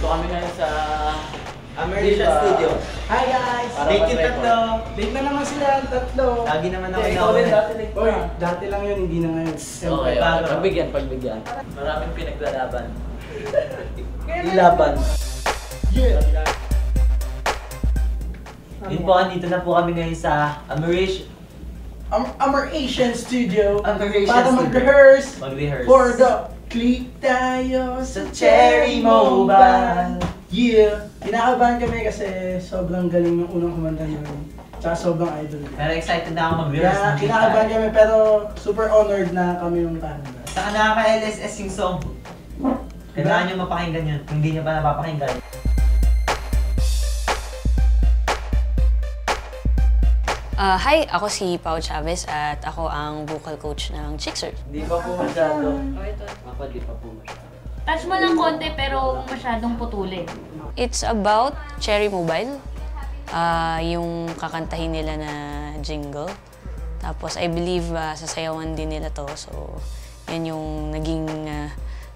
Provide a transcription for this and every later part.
kami ngayon sa American Studio. Hi guys! Date yung tatlo. Date na naman sila, tatlo. Lagi naman ako Ikaw din dati Oy, dati lang yun, hindi na ngayon. Okay, pagbigyan. Maraming pinaglalaban. Ilaban. Yeah! Yun po, andito na po kami ngayon sa American Studio American para Studio. mag-rehearse Mag-rehearse. for the Click tayo sa Sa Cherry Cherry Mobile. Mobile. Yeah! Kinakabahan kami kasi sobrang galing ng unang kumanta namin. Tsaka sobrang idol. Pero excited na ako mag-rehearse. Kaya ng kinakabahan guitar. kami pero super honored na kami yung Canada. Saka nakaka-LSS yung song. Kailangan nyo mapakinggan yun. Kung hindi nyo pa napapakinggan. Hi, ako si Pao Chavez at ako ang vocal coach ng Chicksurf. Di pa po masyado. Ako, di pa po masyado. Touch mo ng konti pero masyadong putulin. It's about Cherry Mobile, yung kakantahin nila na jingle. Tapos I believe sasayawan din nila to, so yan yung naging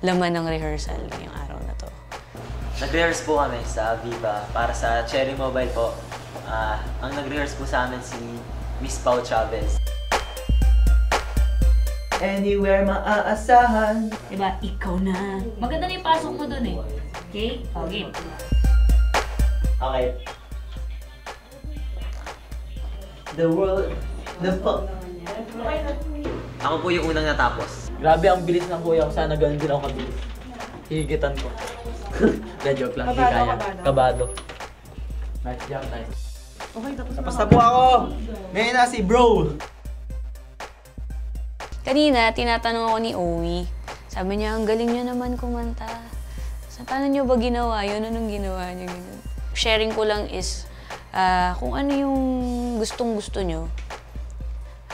laman ng rehearsal ngayong araw na to. Nag-rehearse po kami sa Viva para sa Cherry Mobile po. Ang nag-rehearse po sa amin si Miss Pao Chavez. Anywhere maaasahan. Diba? Ikaw na. Maganda na yung pasok mo dun eh. Okay? Okay. Okay. The world, Ako po yung unang natapos. Grabe ang bilis ng kuya ko. Sana ganun din ako kabilis. Higitan ko. De, joke lang. Hindi kaya. Kabado. Nice job, nice. Tapos na po ako. Ngayon na si bro. Kanina, tinatanong ako ni Owie. Sabi niya, ang galing niyo naman kumanta. So, paano niyo ba ginawa yun? Anong ginawa niyo? Ganun. Sharing ko lang is, kung ano yung gustong-gusto niyo,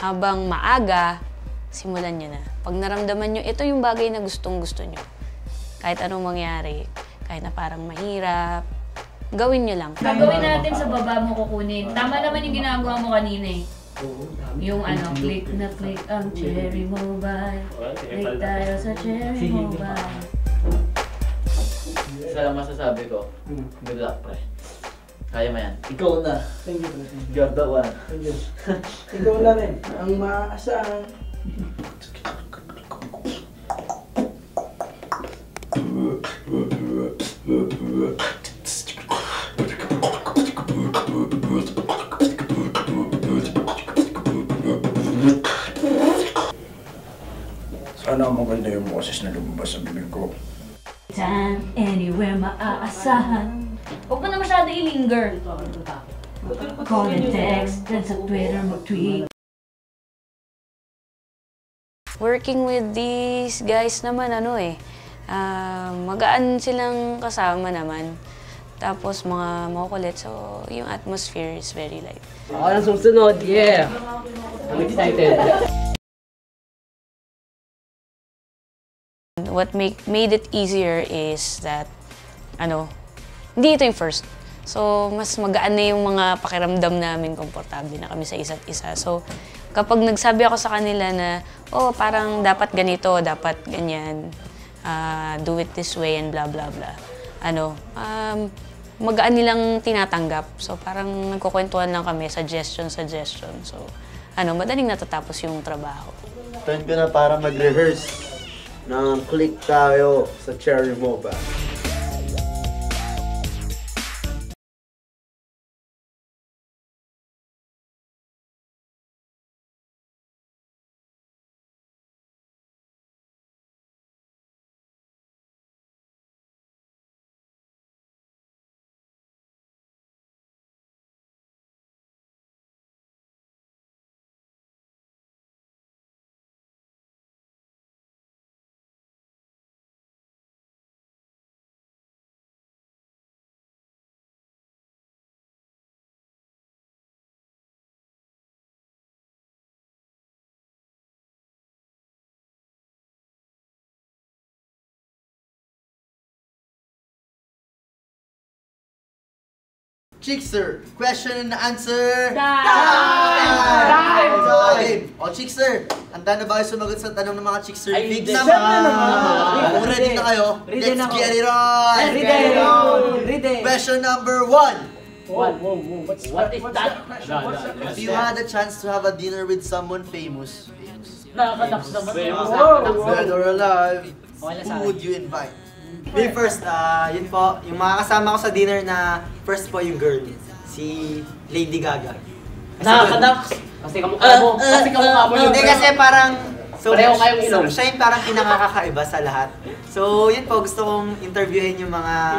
habang maaga, simulan niyo na. Pag naramdaman niyo, ito yung bagay na gustong-gusto niyo. Kahit anong mangyari, kahit na parang mahirap, gawin niyo lang. Gagawin natin sa baba mo kukunin. Tama naman yung ginagawa mo kanina eh. Yung click na click ang Cherry Mobile. Click tayo sa Cherry Mobile. Isa lang masasabi ko. Good luck, pre. Kaya mo yan. Ikaw na. Thank you, thank you. You're the one. Thank you. Ikaw na rin, ang maaasahan. Sana maganda yung boses na lumabas sa bibig ko. Time, anywhere maaasahan. Huwag mo na masyado i-linger. Call and text, then sa Twitter mag-tweet. Working with these guys naman, magaan silang kasama naman. Tapos mga makukulit, so yung atmosphere is very light. Ako na susunod, yeah! I'm excited. What made it easier is that, hindi ito yung first. So, mas magaan na yung mga pakiramdam namin, komportable na kami sa isa't isa. So, kapag nagsabi ako sa kanila na, parang dapat ganito, dapat ganyan, do it this way and blah blah blah, magaan nilang tinatanggap. So, parang nagkukwentuhan lang kami, suggestion. So, madaling natatapos yung trabaho. Time ko na para mag-rehearse ng Click tayo sa Cherry Mobile. Chickster, question and answer. Time! O Chickster, handa na ba kayo sumagot sa tanong ng mga Chickster Ay, Pigs? hindi. Kung ready na kayo, let's get it on! Question number 1. What is that? If you had a chance to have a dinner with someone famous, Nakakadax naman. dead or alive, Okay lang sa who akin. would you invite? Me first, yun po, yung mga kasama ko sa dinner na first po yung girl, si Lady Gaga. Nakakadax. Kasi kamukha mo. Kasi kamukha mo yun. Hindi kasi parang, Pareho kayong ilong. siya yung parang pinakakaiba sa lahat. So yun po, gusto kong interviewin yung mga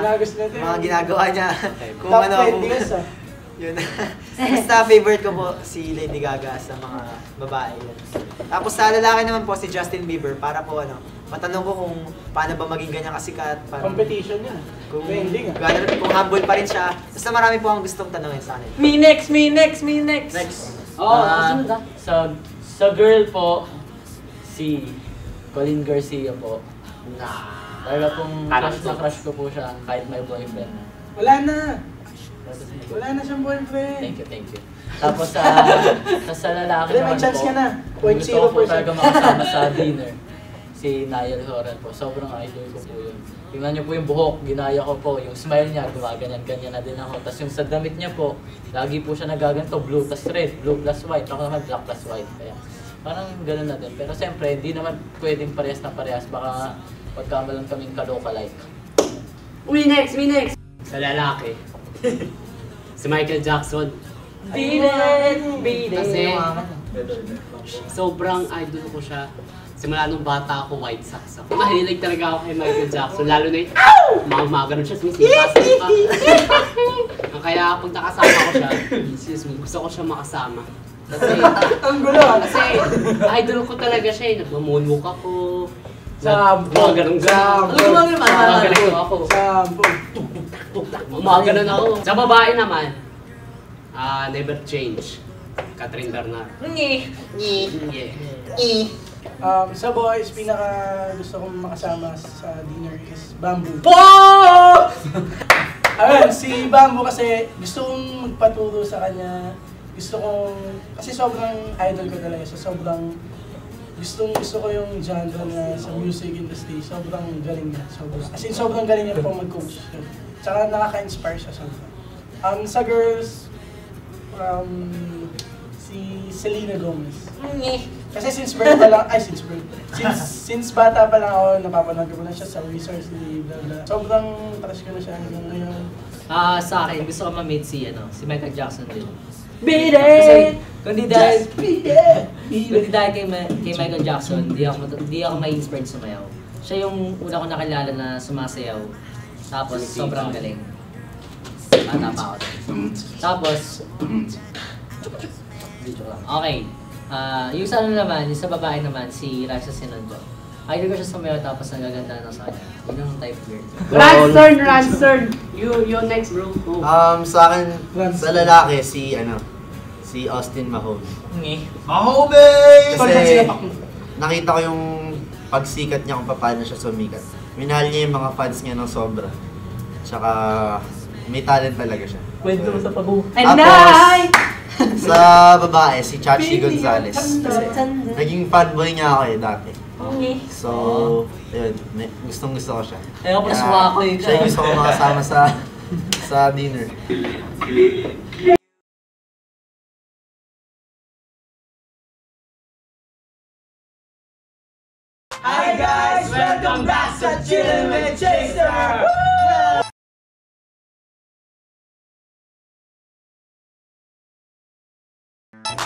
ginagawa niya. Kung Top ano, 20 guys ah. yun. Basta favorite ko po si Lady Gaga sa mga babae. Yun. Tapos sa lalaki naman po si Justin Bieber para po matanong ko kung paano ba maging ganyan kasikat. Competition yan. Kung, Trending ah. kung humble pa rin siya. Basta marami po akong gustong tanongin sa akin. Me next. Next. Sa girl po, si Colleen Garcia po. Talaga pong crush ko po siya kahit may boyfriend. Wala na. Wala na siyang boyfriend. Thank you. Tapos sa lalaki Hindi, may naman chance po, ka na. gusto ko po 0.0%. talaga makasama sa dinner. Si Niall Horan po. Sobrang idol ko po yun. Tingnan niyo po yung buhok, ginaya ko po. Yung smile niya, gumaganyan-ganyan na din ako. Tapos yung sa damit niya po, lagi po siya nagaganto, blue plus red, blue plus white. Ako naman black plus white. Kaya parang gano'n na din. Pero siyempre, hindi naman pwedeng parehas na parehas. Baka pagkamalan kaming kaloka-like. Me next! Sa lalaki. Si Michael Jackson. Beat it! Kasi sobrang idol ko siya. Simula nung bata ako, White Sox ako. Mahilig talaga ako kay Michael Jackson. Lalo na yung mga ganun siya, sumisipa-sipa. Kaya pag nakasama ko siya, gusto ko siya makasama. Kasi, Ang gulo. kasi idol ko talaga siya eh. Nagmamoonwalk ako. Sampo. Mga ganun-ganun. Alam mo naman, Mga ganun ako. Sampo. Mga ganun ako. Sa babae naman, Never Change. Catherine Bernard. Yeah. Sa boys, pinaka gusto kong makasama sa dinner is Bamboo. Ayun, si Bamboo kasi gusto kong magpaturo sa kanya. Kasi sobrang idol ko talaga siya. Gusto ko yung genre na sa music industry. Sobrang galing niya. Sobrang galing niya pong mag-coach. Tsaka nakaka-inspire siya sobrang. Sa girls, si Selena Gomez. Kasi since bata pa lang ako, napapanood ko na siya sa research ni blah blah. Sobrang crush ko na siya hanggang ngayon. Sa akin, gusto ko ma-meet si Michael Jackson din. Beat Kasi it! kundi dahil kay Michael Jackson, di ako ma-inspired sumayaw. Siya yung una ko nakilala na sumasayaw. Tapos sobrang galing. Bata pa ako. Tapos, okay. Yung sa ano naman, yung sa babae naman, si Raisa Sinondo. Idol ko siya sumayaw tapos nagaganda na sa kanya. Yun ang type girl. Ransern! You next bro. Oh. Sa akin, sa lalaki, si Austin Mahone. Mahome! Kasi nakita ko yung pagsikat niya kung paano siya sumikat. Minahal niya yung mga fans niya ng sobra. Tsaka may talent talaga siya. Kwento mo sa pag-uwi. Tapos, sa babae, si Chachi Gonzalez. Kasi naging fanboy niya ako dati. So, yun, gustong gusto ko siya. Ayaw ko nasuwa ko eh. Siya yung gusto ko makasama sa dinner. Hi guys! Welcome back sa Chillin' with Chaser!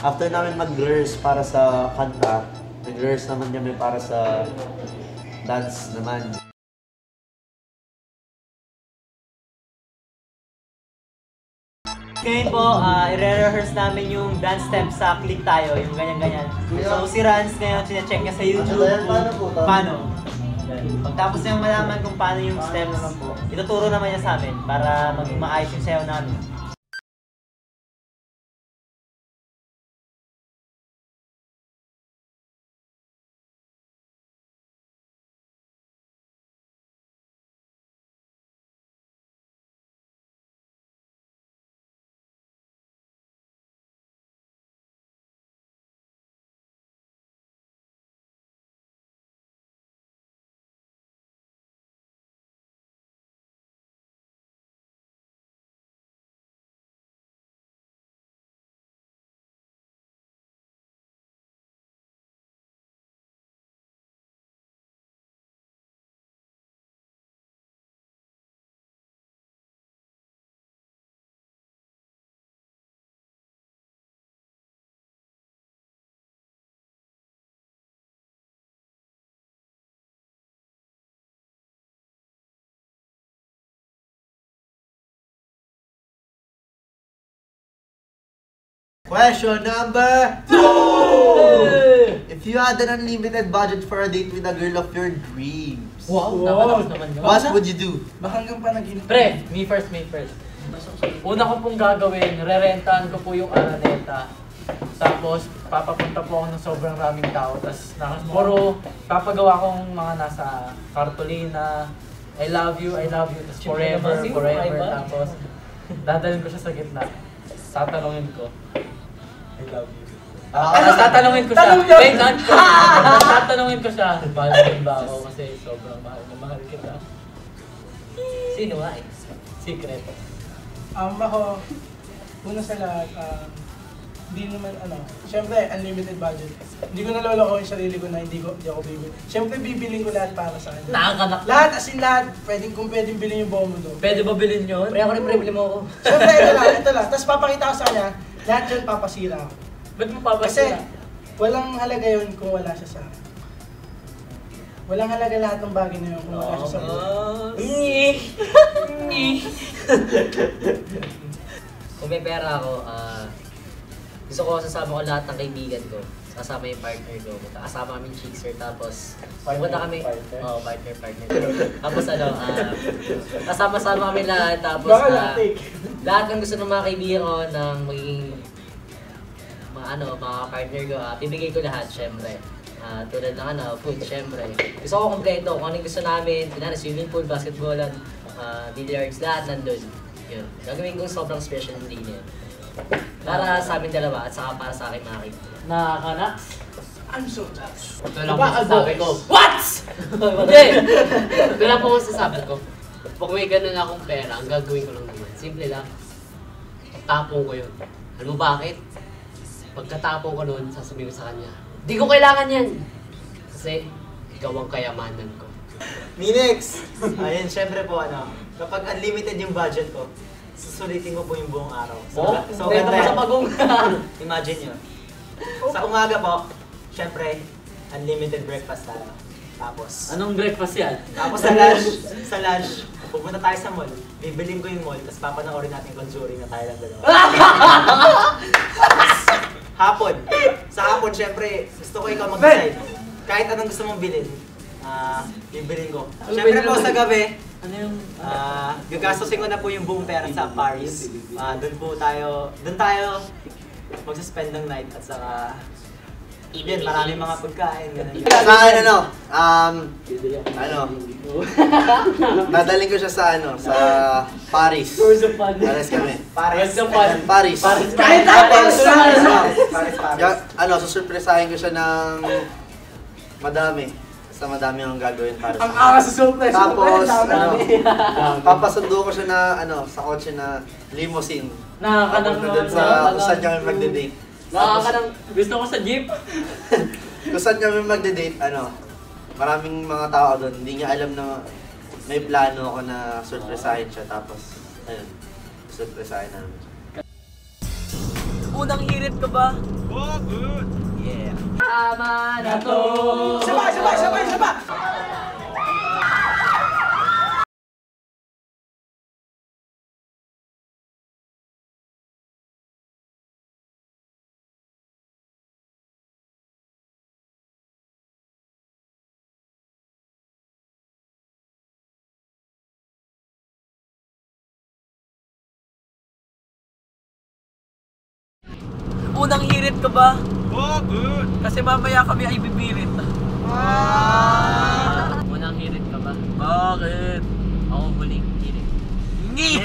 After namin mag-rehearse para sa kanta, nag-rehearse naman kami para sa dance naman. Ngayon po, i-rehearse namin yung dance steps sa Click Tayo, yung ganyan-ganyan. So si Rans ngayon, sinecheck niya sa YouTube kung paano. Pagtapos niyang malaman kung paano yung steps, ituturo naman niya sa amin para maging maayos yung sayaw namin. Question number 2! If you had an unlimited budget for a date with a girl of your dreams, Wow, nakalakas naman yun. what would you do? Baka hanggang panaginip. Pre, me first. Una ko pong gagawin, rerentahan ko po yung Araneta. Tapos, papapunta po ako ng sobrang raming tao. Tapos, puro papagawa kong mga nasa Cartolina, I love you, tapos forever. Tapos, dadalhin ko siya sa gitna. Tatanungin ko, I love you. Tatanungin ko siya. Wait lang. Tatanungin ko siya, mahal mo ba ako? Kasi sobrang mahal kita. Sino nga eh? Secret. Ako, una sa lahat, hindi naman syempre unlimited budget. Hindi ko naloloko yung sarili ko na hindi ako bibili. Syempre bibiling ko lahat para sa kanya. Nakakanak. Lahat, as in lahat, kung pwedeng bilhin yung buong mundo. Pwede ba bilhin yun? Pre, ako rin problema ko. Syempre, ito lang. Tapos papakita ko sa kanya, lahat yun papasira ako. Ba't mo Kasi papasira? walang halaga yun kung wala siya sa akin. Walang halaga lahat ng bagay na yun kung wala siya sa akin. Kung may pera ako, gusto ko sasama ko lahat ng kaibigan ko. Kasama yung partner ko. Kasama kami cheekser, tapos pumunta kami. Partner. Tapos kasama-sama kami lahat, tapos lahat ng gusto ng mga kaibigan ko ng magiging mga partner ko, bibigay ko lahat, syempre. Tulad ng food, syempre. Gusto ko kompleto kung anong gusto namin, kunwari swimming pool, basketballan, billiards, lahat nandun. Yun. Gagawin kong sobrang special ng day na yun. Para sa amin dalawa at saka para sa akin mga kaibigan. Nakakanak? I'm so touched. Ito lang po masasabi ko. What? Hindi! Ito lang po masasabi ko. Pag may ganun akong pera, ang gagawin ko lang naman. Simple lang. Tapong ko yun. Alam mo bakit? Pagkatapong ko nun, sasabihin ko sa kanya, di ko kailangan yan! Kasi, ikaw ang kayamanan ko. Minix! Ayun, syempre po kapag unlimited yung budget ko, susulitin ko po yung buong araw. So ganda yan. Imagine yun. Sa umaga po, syempre, unlimited breakfast tayo. Tapos, Anong breakfast yan? tapos sa lunch, pupunta tayo sa mall. Bibiling ko yung mall, tapos papanoorin natin Conjuring na tayo lang dalawa. Tapos, hapon. Sa hapon, syempre, gusto ko ikaw mag-decide. Kahit anong gusto mong bilhin, bibilin ko. Syempre po sa gabi, gagastusin ko na po yung buong pera sa Paris. Doon tayo magsuspend ng night at saka yun, maraming mga pagkain. Sa akin dadaling ko siya sa Paris. Paris kami. Paris. Kahit tapos! Susurpresahin ko siya ng madami. Basta madami akong gagawin para sa Ang angas sa surprise. Tapos, papasundo ko siya sa kotse na limousine. Nakakanak Papunta dun sa kung saan kami magde-date. Gusto ko sa jeep. Kung saan kami magde-date, maraming mga tao doon. Hindi niya alam na may plano ako na surpresahin siya. Tapos, surpresahin namin siya. Unang hirit ka ba? Oh, good! Yeah. Tama na to! Sabay! Unang hirit ka ba? Oh, good! Kasi mamaya kami ay bibirit. Unang hirit ka ba? Bakit? Ako huling hirit. Ngi!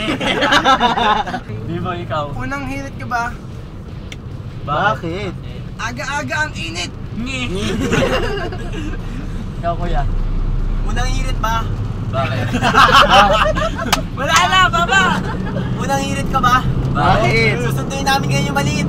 Di ba ikaw? Unang hirit ka ba? Bakit? Aga-aga ang init! Ngi! Ikaw kuya? Unang hirit ba? Bakit? Wala na, baba! Unang hirit ka ba? Bakit? Susunduin namin ngayon yung maliit.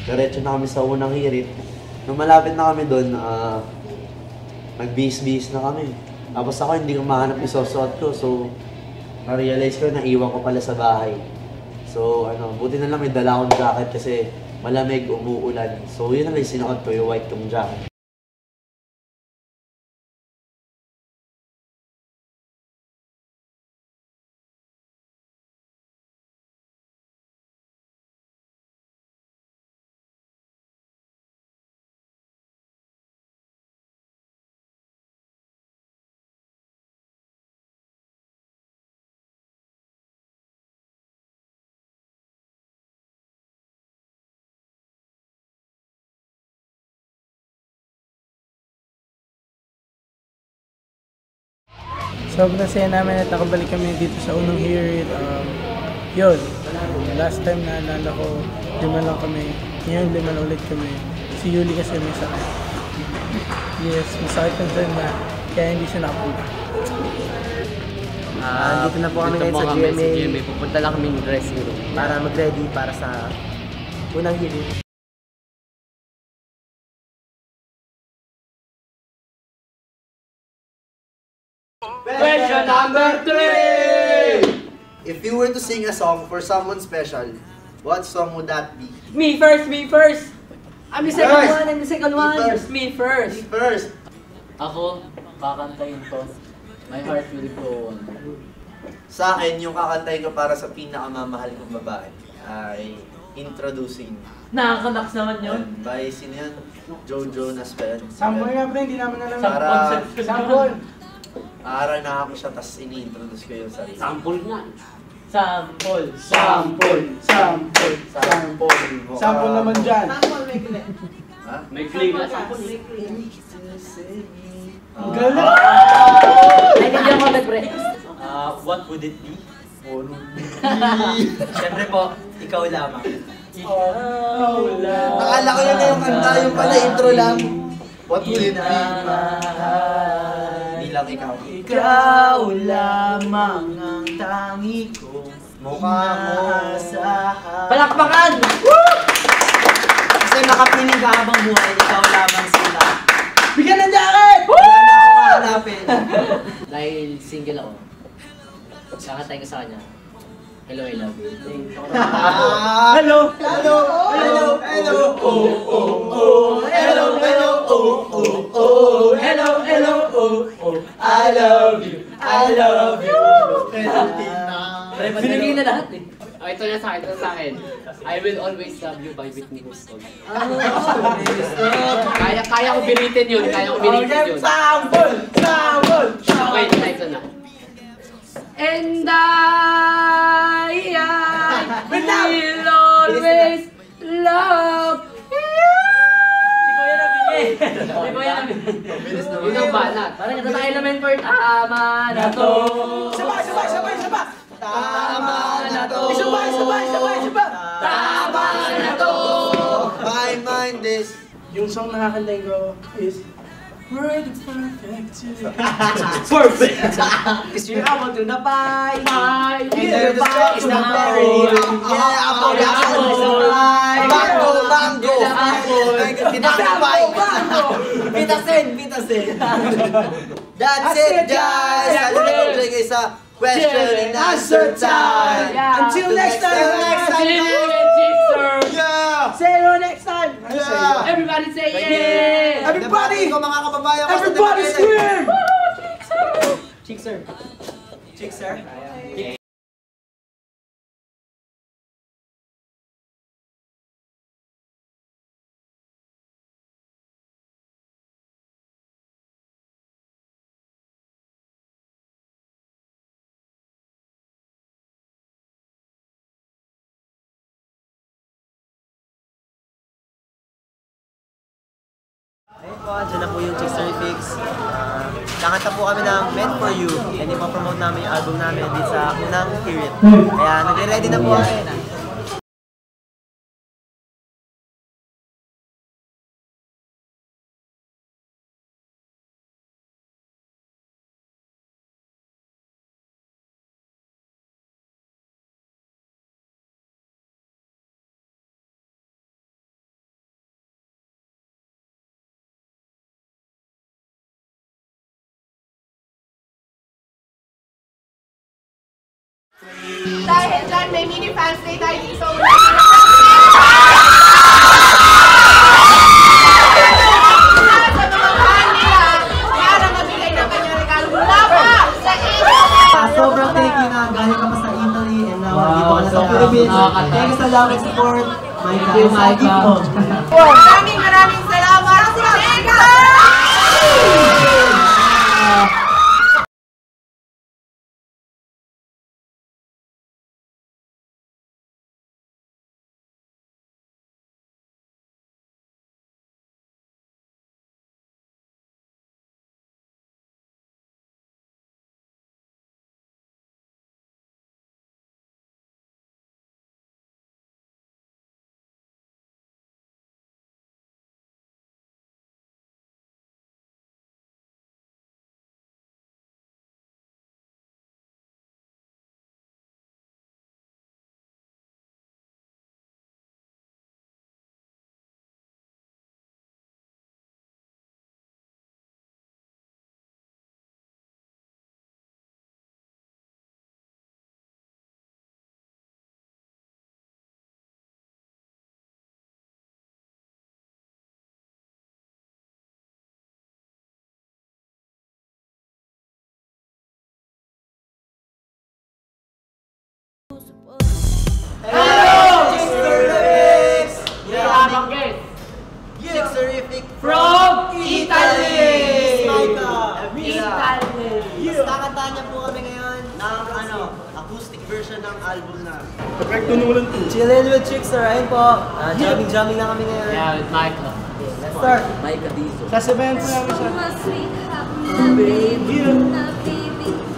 Diretso na kami sa unang hirit. Nung malapit na kami doon, nagbihis-bihis na kami. Tapos ako hindi ko mahanap yung susuot ko, so na-realize ko na iwan ko pala sa bahay. So, buti na lang may dala akong jacket kasi malamig, umuulan. So, yun na lang sinuot ko, yung white kong jacket. Sobrang saya namin at nakabalik kami dito sa unang hear it. Yun, last time na naalala ko, 5 lang kami. Ngayon 5 na ulit kami. Si Yuli kasi may sakit. Yes, masakit ang dyan na kaya hindi siya nakapunta. Dito na po kami ngayon sa GMA. Pupunta lang kami ng dressing room. Para mag-ready para sa unang hear it. Question number 3! If you were to sing a song for someone special, what song would that be? Me first, me first! I'm the second one, I'm the second one! Me first! Me first! Ako, kakantayin ko. My heart will go on. Sa akin, yung kakantay ko para sa pinakamamahal kong babae ay Introducing. Nakakalaks naman yun. By sino yan? Jojo Naspen. Sample nga pre, hindi namin alam. Para Sample! aaral na ako siya, tapos ini-introduce ko yung sarili. Sample nga. Sample! Sample! Sample! Sample! Sample naman dyan. Ha? May play nga sample. Ang galing! Ay, hindi ako nag-pre. What would it be? Siyempre po, ikaw lamang. Nakala ko yun na yung kanta, yung pala intro lang. What would it be? Hindi lang ikaw. Ikaw lamang ang tangi ko. Mukha mo. Palakpakan! Kasi makapiling ka habang buhay, ikaw lamang sila. Bigyan ng jacket! Wala na akong hanapin. Dahil single ako. Kakatayin ko sa kanya. Hello, I love you. Hello! Hello! Hello! Hello! Oh, oh, oh! Hello! Hello! Oh, oh, oh! Hello! Hello! Oh, oh! I love you! I love you! Binigay na lahat eh. Oh, ito na sa akin, ito na sa akin. I Will Always Love You by Whitney Houston. Kaya ko biritin yun, kaya ko biritin yun. Sample! Sample! Okay, ito na. And I will always love you. Hindi ko yan nabigay. Yun ang banat. Parang ito tayo naman for tama na to. Sabay! Sabay! Sabay! Sabay! Tama na to! Sabay! Sabay! Sabay! Sabay! Tama na to! My mind is... Yung song na kakantayin ko is we're the perfect two. Perfect! Cause you're able to napay. My And the song is not very. Yeah, apple, apple! Mango, mango! Mango! Pitasin! Pitasin! That's it, guys! Ano na maglagay sa question and answer time! Until next time! Yeah! See you next time! Yeah! Everybody say yeah! Everybody! Ko mga kababayan ko sa Everybody Debate. scream! Chick sir. Chick, sir? Ayun po, andyan na po yung Chick Fix. Kakanta po kami ng Meant For You. And ipapromote namin yung album namin dito sa unang period. Kaya nagre-ready na po kami. Dahil natin, may mini fans day tayo dito. Sobrang thank you na galing ka pa sa Italy and now dito ka na sa Philippines. Thank you sa love and support. Thank you, Micah. Maraming salamat sa from Italy! Kakantahan niya po kami ngayon ng acoustic version ng album na Chillin' with Chicks, ayun po. Jamming lang kami ngayon. Yeah, with Micah. Let's start. Micah Dizzo. Sa event namin siya.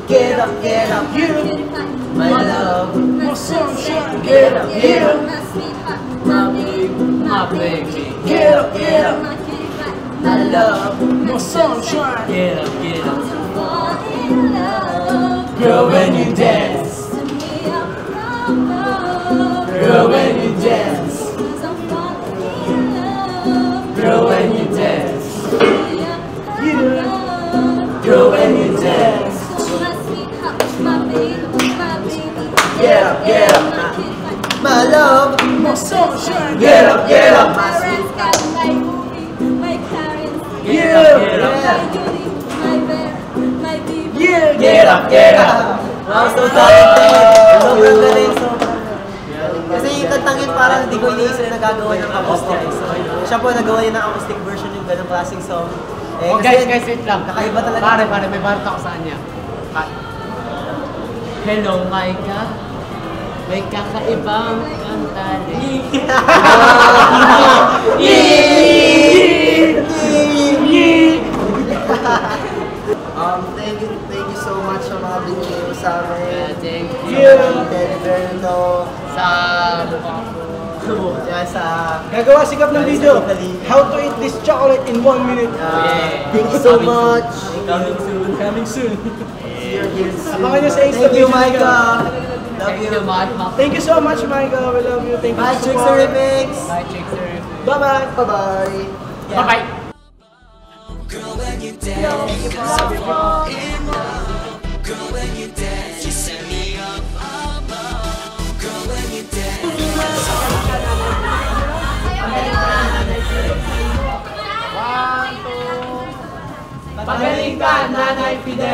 Get up, my love. My sunshine. Get up, My baby. Get up, my love. my sunshine. Get up. Girl, when you dance. Girl, when you dance. Girl, when you dance. Girl, when you dance. Get up, my love. My sunshine. Get up, my sweet. Get up. Wow, so talented. Sobrang galing, Kasi yung kantangin parang hindi ko iniisip na gagawa ng acoustic. So, siya po nagawa niya ng acoustic version yung ganong klaseng song. Oh guys, wait lang. Kakaiba talaga. Pare, may barot ako sa kanya. Hello, Micah. May kakaibang kanta rin. Thank you so much sa mga binigay mo sa amin. Thank Berno. sa mukha ko. Yeah, sa... Gagawa sikap ng video. How to eat this chocolate in 1 minute. Thank you so much. Coming soon. See you again soon. Abangan nyo sa Insta. Thank you, Micah. Thank you, Micah. Thank you so much, Micah. We love you. Thank you Bye, so Chicks much. Remix. Bye, chicks. Bye-bye. Bye-bye. Bye-bye. Pagaling ka, Nanay Fidel.